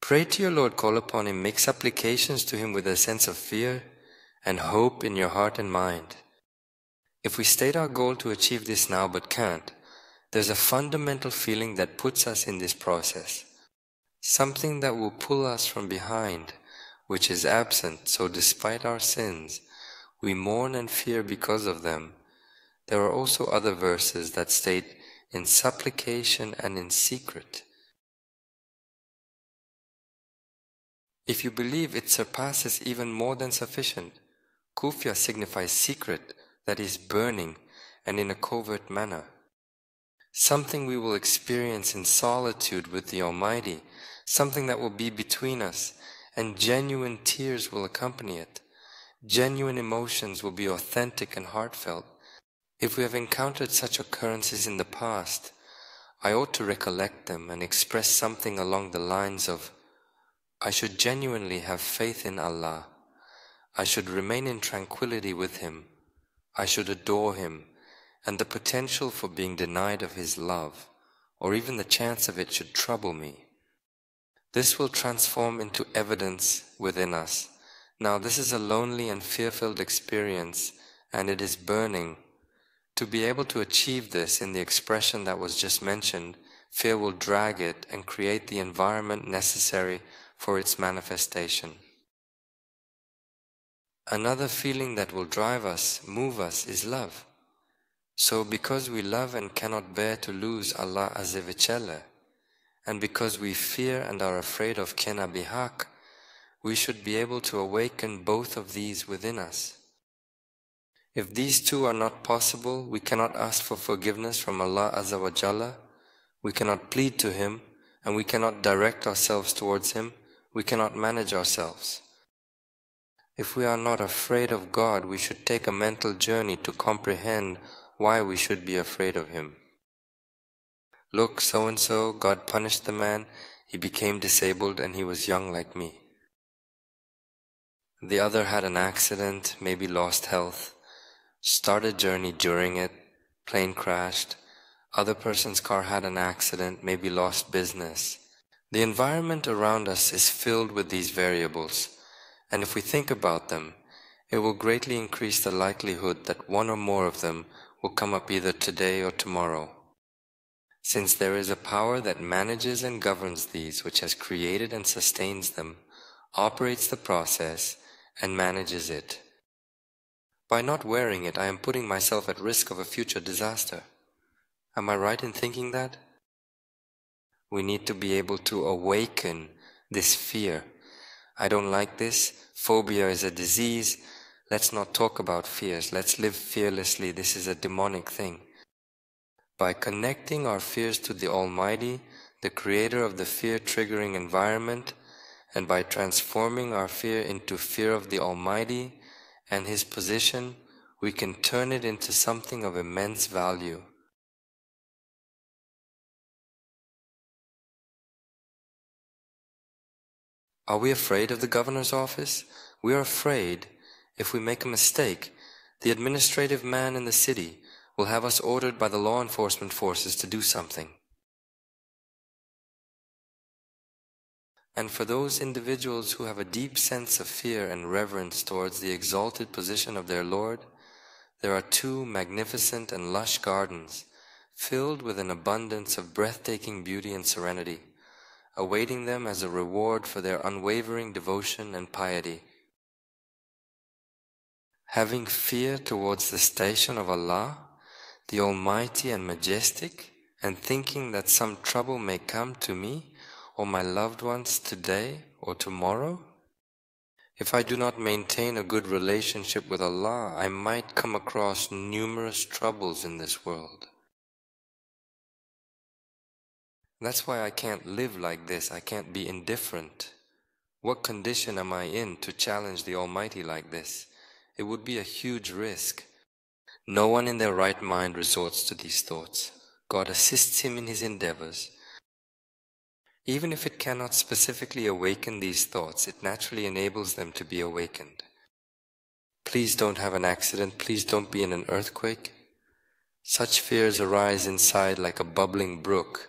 Pray to your Lord, call upon Him, make supplications to Him with a sense of fear and hope in your heart and mind. If we state our goal to achieve this now but can't, there's a fundamental feeling that puts us in this process, something that will pull us from behind, which is absent, so despite our sins, we mourn and fear because of them. There are also other verses that state, in supplication and in secret. If you believe it surpasses even more than sufficient, kufya signifies secret, that is burning, and in a covert manner. Something we will experience in solitude with the Almighty, something that will be between us, and genuine tears will accompany it. Genuine emotions will be authentic and heartfelt. If we have encountered such occurrences in the past, I ought to recollect them and express something along the lines of, I should genuinely have faith in Allah. I should remain in tranquility with Him. I should adore Him, and the potential for being denied of His love, or even the chance of it, should trouble me. This will transform into evidence within us. Now this is a lonely and fear-filled experience, and it is burning. To be able to achieve this in the expression that was just mentioned, fear will drag it and create the environment necessary for its manifestation. Another feeling that will drive us, move us, is love. So because we love and cannot bear to lose Allah Azza wa Jalla, and because we fear and are afraid of kena bihaq, we should be able to awaken both of these within us. If these two are not possible, we cannot ask for forgiveness from Allah Azza wa Jalla, we cannot plead to Him, and we cannot direct ourselves towards Him, we cannot manage ourselves. If we are not afraid of God, we should take a mental journey to comprehend why we should be afraid of Him. Look, so-and-so, God punished the man, he became disabled and he was young like me. The other had an accident, maybe lost health, started journey during it, plane crashed, other person's car had an accident, maybe lost business. The environment around us is filled with these variables, and if we think about them, it will greatly increase the likelihood that one or more of them will come up either today or tomorrow. Since there is a power that manages and governs these, which has created and sustains them, operates the process, and manages it. By not wearing it, I am putting myself at risk of a future disaster. Am I right in thinking that? We need to be able to awaken this fear. I don't like this. Phobia is a disease. Let's not talk about fears. Let's live fearlessly. This is a demonic thing. By connecting our fears to the Almighty, the creator of the fear-triggering environment, and by transforming our fear into fear of the Almighty and His position, we can turn it into something of immense value. Are we afraid of the governor's office? We are afraid if we make a mistake, the administrative man in the city will have us ordered by the law enforcement forces to do something. And for those individuals who have a deep sense of fear and reverence towards the exalted position of their Lord, there are two magnificent and lush gardens filled with an abundance of breathtaking beauty and serenity, awaiting them as a reward for their unwavering devotion and piety. Having fear towards the station of Allah, the Almighty and Majestic, and thinking that some trouble may come to me or my loved ones today or tomorrow? If I do not maintain a good relationship with Allah, I might come across numerous troubles in this world. That's why I can't live like this. I can't be indifferent. What condition am I in to challenge the Almighty like this? It would be a huge risk. No one in their right mind resorts to these thoughts. God assists him in his endeavors. Even if it cannot specifically awaken these thoughts, it naturally enables them to be awakened. Please don't have an accident. Please don't be in an earthquake. Such fears arise inside like a bubbling brook.